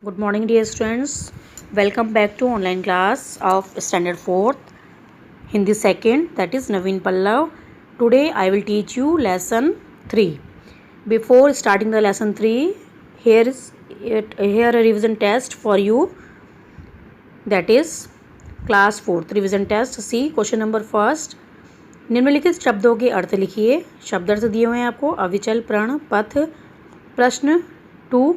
Good morning, dear students. Welcome back to online class of Standard 4th, Hindi 2nd, that is Naveen Pallav. Today I will teach you lesson 3. Before starting the lesson 3, here a revision test for you, that is class 4th revision test. See question number first. निम्नलिखित शब्दों के अर्थ लिखिए. शब्द अर्थ दिए हुए हैं आपको. अविचल, प्रण, पथ. प्रश्न 2.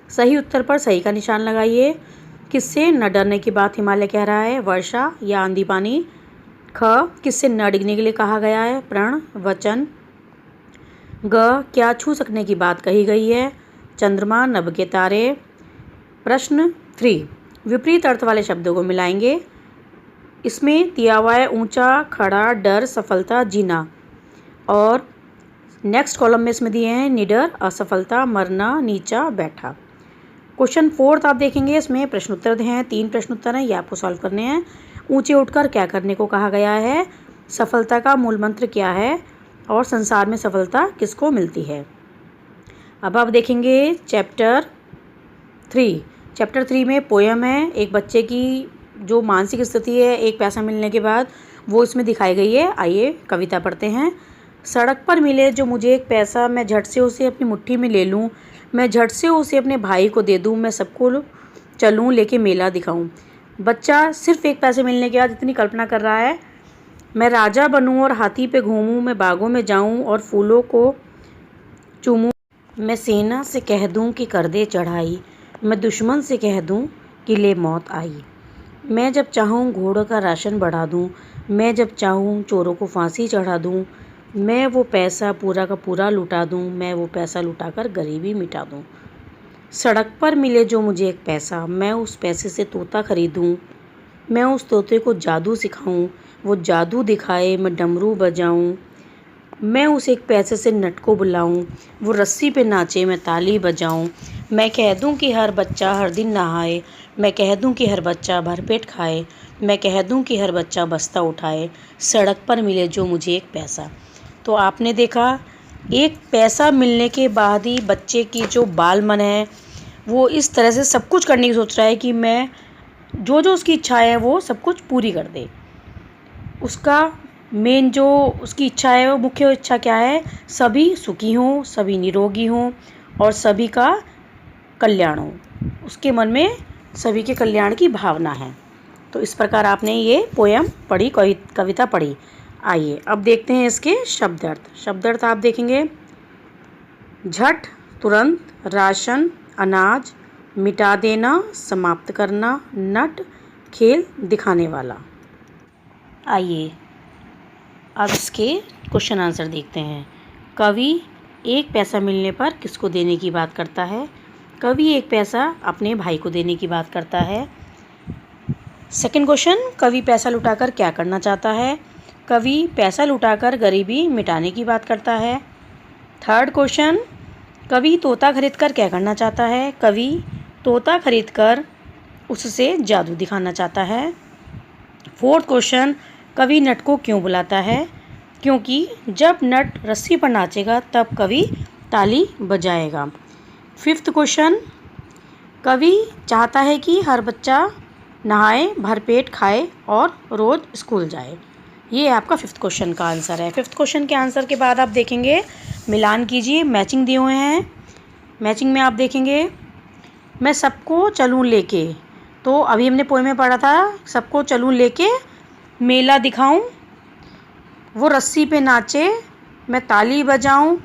सही उत्तर पर सही का निशान लगाइए. किससे न डरने की बात हिमालय कह रहा है, वर्षा या आंधी पानी. ख. किससे न डिगने के लिए कहा गया है, प्रण, वचन. ग. क्या छू सकने की बात कही गई है, चंद्रमा, नभ के तारे. प्रश्न 3. विपरीत अर्थ वाले शब्दों को मिलाएंगे. इसमें दिया हुआ है ऊंचा, खड़ा, डर, सफलता, जीना. और नेक्स्ट कॉलम में इसमें दिए हैं निडर, असफलता, मरना, नीचा, बैठा. क्वेश्चन 4 आप देखेंगे. इसमें प्रश्न उत्तर हैं, 3 प्रश्न उत्तर हैं, ये आपको सॉल्व करने हैं. ऊंचे उठकर क्या करने को कहा गया है, सफलता का मूल मंत्र क्या है, और संसार में सफलता किसको मिलती है. अब आप देखेंगे चैप्टर 3. चैप्टर 3 में पोयम है. एक बच्चे की जो मानसिक स्थिति है एक पैसा मिलने के बाद, वो इसमें दिखाई गई है. आइए कविता पढ़ते हैं. सड़क पर मिले जो मुझे एक पैसा, मैं झट से उसे अपनी मुट्ठी में ले लूँ, मैं झट से उसे अपने भाई को दे दूँ, मैं सबको चलूँ लेके मेला दिखाऊँ. बच्चा सिर्फ एक पैसे मिलने के बाद इतनी कल्पना कर रहा है, मैं राजा बनूँ और हाथी पे घूमूँ, मैं बागों में जाऊँ और फूलों को चूमूँ, मैं सेना से कह दूँ कि कर दे चढ़ाई, मैं दुश्मन से कह दूँ कि ले मौत आई. मैं जब चाहूँ घोड़ों का राशन बढ़ा दूँ, मैं जब चाहूँ चोरों को फांसी चढ़ा दूँ, मैं वो पैसा पूरा का पूरा लुटा दूँ, मैं वो पैसा लुटाकर गरीबी मिटा दूँ. सड़क पर मिले जो मुझे एक पैसा, मैं उस पैसे से तोता खरीदूँ, मैं उस तोते को जादू सिखाऊँ, वो जादू दिखाए, मैं डमरू बजाऊँ, मैं उस एक पैसे से नट को बुलाऊँ, वो रस्सी पे नाचे, मैं ताली बजाऊँ, मैं कह दूँ कि हर बच्चा हर दिन नहाए, मैं कह दूँ कि हर बच्चा भरपेट खाए, मैं कह दूँ कि हर बच्चा बस्ता उठाए, सड़क पर मिले जो मुझे एक पैसा. तो आपने देखा, एक पैसा मिलने के बाद ही बच्चे की जो बाल मन है वो इस तरह से सब कुछ करने की सोच रहा है कि मैं जो जो उसकी इच्छा है वो सब कुछ पूरी कर दे. उसका मेन जो उसकी इच्छा है, वो मुख्य इच्छा क्या है, सभी सुखी हों, सभी निरोगी हों और सभी का कल्याण हो. उसके मन में सभी के कल्याण की भावना है. तो इस प्रकार आपने ये पोयम पढ़ी, कविता पढ़ी. आइए अब देखते हैं इसके शब्दार्थ. शब्दार्थ आप देखेंगे. झट, तुरंत, राशन, अनाज, मिटा देना, समाप्त करना, नट, खेल दिखाने वाला. आइए अब इसके क्वेश्चन आंसर देखते हैं. कवि एक पैसा मिलने पर किसको देने की बात करता है, कवि एक पैसा अपने भाई को देने की बात करता है. सेकंड क्वेश्चन, कवि पैसा लुटाकर क्या करना चाहता है, कवि पैसा लुटाकर गरीबी मिटाने की बात करता है. थर्ड क्वेश्चन, कवि तोता खरीदकर क्या करना चाहता है, कवि तोता खरीदकर उससे जादू दिखाना चाहता है. फोर्थ क्वेश्चन, कवि नट को क्यों बुलाता है, क्योंकि जब नट रस्सी पर नाचेगा तब कवि ताली बजाएगा. फिफ्थ क्वेश्चन, कवि चाहता है कि हर बच्चा नहाए, भरपेट खाए और रोज़ स्कूल जाए. ये आपका फिफ्थ क्वेश्चन का आंसर है. फिफ्थ क्वेश्चन के आंसर के बाद आप देखेंगे, मिलान कीजिए. मैचिंग दिए हुए हैं. मैचिंग में आप देखेंगे, मैं सबको चलूँ लेके, तो अभी हमने पोएम में पढ़ा था, सबको चलूँ लेके मेला दिखाऊं, वो रस्सी पे नाचे, मैं ताली बजाऊं,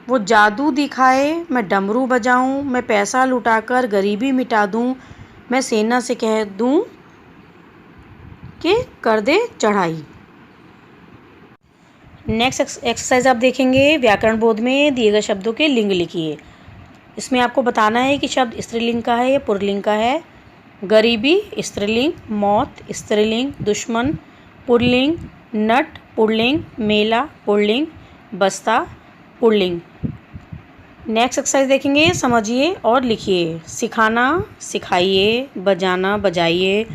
वो जादू दिखाए, मैं डमरू बजाऊं, मैं पैसा लुटाकर गरीबी मिटा दूं, मैं सेना से कह दूं कि कर दे चढ़ाई. नेक्स्ट एक्सरसाइज आप देखेंगे. व्याकरण बोध में दिए गए शब्दों के लिंग लिखिए. इसमें आपको बताना है कि शब्द स्त्रीलिंग का है या पुल्लिंग का है. गरीबी स्त्रीलिंग, मौत स्त्रीलिंग, दुश्मन पुल्लिंग, नट पुल्लिंग, मेला पुल्लिंग, बस्ता पुल्लिंग. नेक्स्ट एक्सरसाइज देखेंगे, समझिए और लिखिए. सिखाना सिखाइए, बजाना बजाइए,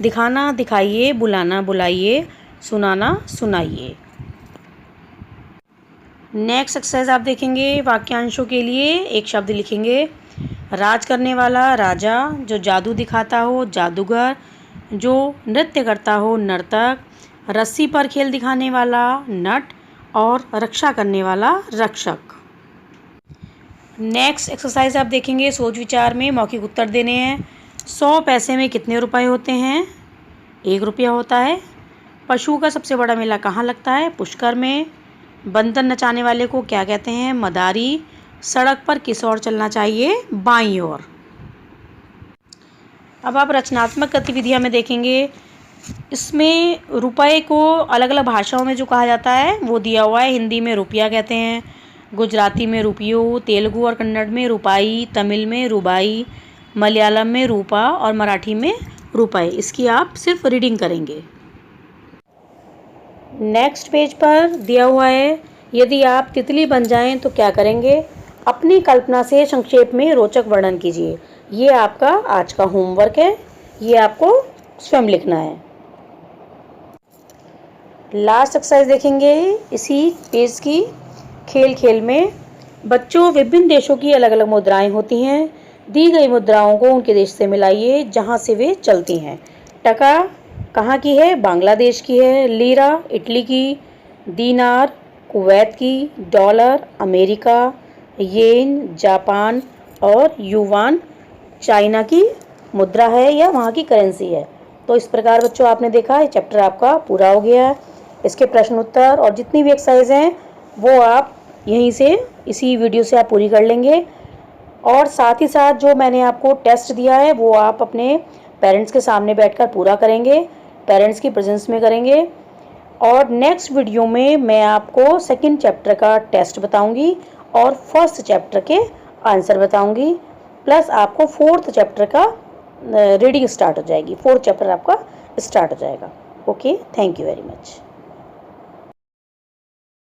दिखाना दिखाइए, बुलाना बुलाइए, सुनाना सुनाइए. नेक्स्ट एक्सरसाइज आप देखेंगे. वाक्यांशों के लिए एक शब्द लिखेंगे. राज करने वाला राजा, जो जादू दिखाता हो जादूगर, जो नृत्य करता हो नर्तक, रस्सी पर खेल दिखाने वाला नट और रक्षा करने वाला रक्षक। नेक्स्ट एक्सरसाइज आप देखेंगे सोच विचार में मौखिक उत्तर देने हैं। 100 पैसे में कितने रुपए होते हैं? 1 रुपया होता है। पशु का सबसे बड़ा मेला कहाँ लगता है? पुष्कर में। बंदर नचाने वाले को क्या कहते हैं? मदारी। सड़क पर किस ओर चलना चाहिए? बाईं ओर। अब आप रचनात्मक गतिविधियां में देखेंगे, इसमें रुपए को अलग अलग भाषाओं में जो कहा जाता है वो दिया हुआ है। हिंदी में रुपया कहते हैं, गुजराती में रुपयो, तेलुगु और कन्नड़ में रुपाई, तमिल में रुबाई, मलयालम में रूपा और मराठी में रुपए। इसकी आप सिर्फ रीडिंग करेंगे। नेक्स्ट पेज पर दिया हुआ है, यदि आप तितली बन जाएं तो क्या करेंगे? अपनी कल्पना से संक्षेप में रोचक वर्णन कीजिए। ये आपका आज का होमवर्क है, ये आपको स्वयं लिखना है। लास्ट एक्सरसाइज देखेंगे इसी पेज की। खेल खेल में बच्चों, विभिन्न देशों की अलग अलग मुद्राएं होती हैं। दी गई मुद्राओं को उनके देश से मिलाइए जहां से वे चलती हैं। टका कहाँ की है? बांग्लादेश की है। लीरा इटली की, दीनार कुवैत की, डॉलर अमेरिका, येन जापान और युवान चाइना की मुद्रा है या वहाँ की करेंसी है। तो इस प्रकार बच्चों आपने देखा ये चैप्टर आपका पूरा हो गया है। इसके प्रश्न उत्तर और जितनी भी एक्सरसाइज हैं वो आप यहीं से इसी वीडियो से आप पूरी कर लेंगे। और साथ ही साथ जो मैंने आपको टेस्ट दिया है वो आप अपने पेरेंट्स के सामने बैठकर पूरा करेंगे, पेरेंट्स की प्रेजेंस में करेंगे। और नेक्स्ट वीडियो में मैं आपको सेकंड चैप्टर का टेस्ट बताऊंगी और फर्स्ट चैप्टर के आंसर बताऊंगी, प्लस आपको फोर्थ चैप्टर का रीडिंग स्टार्ट हो जाएगी। फोर्थ चैप्टर आपका स्टार्ट हो जाएगा। Okay, thank you very much.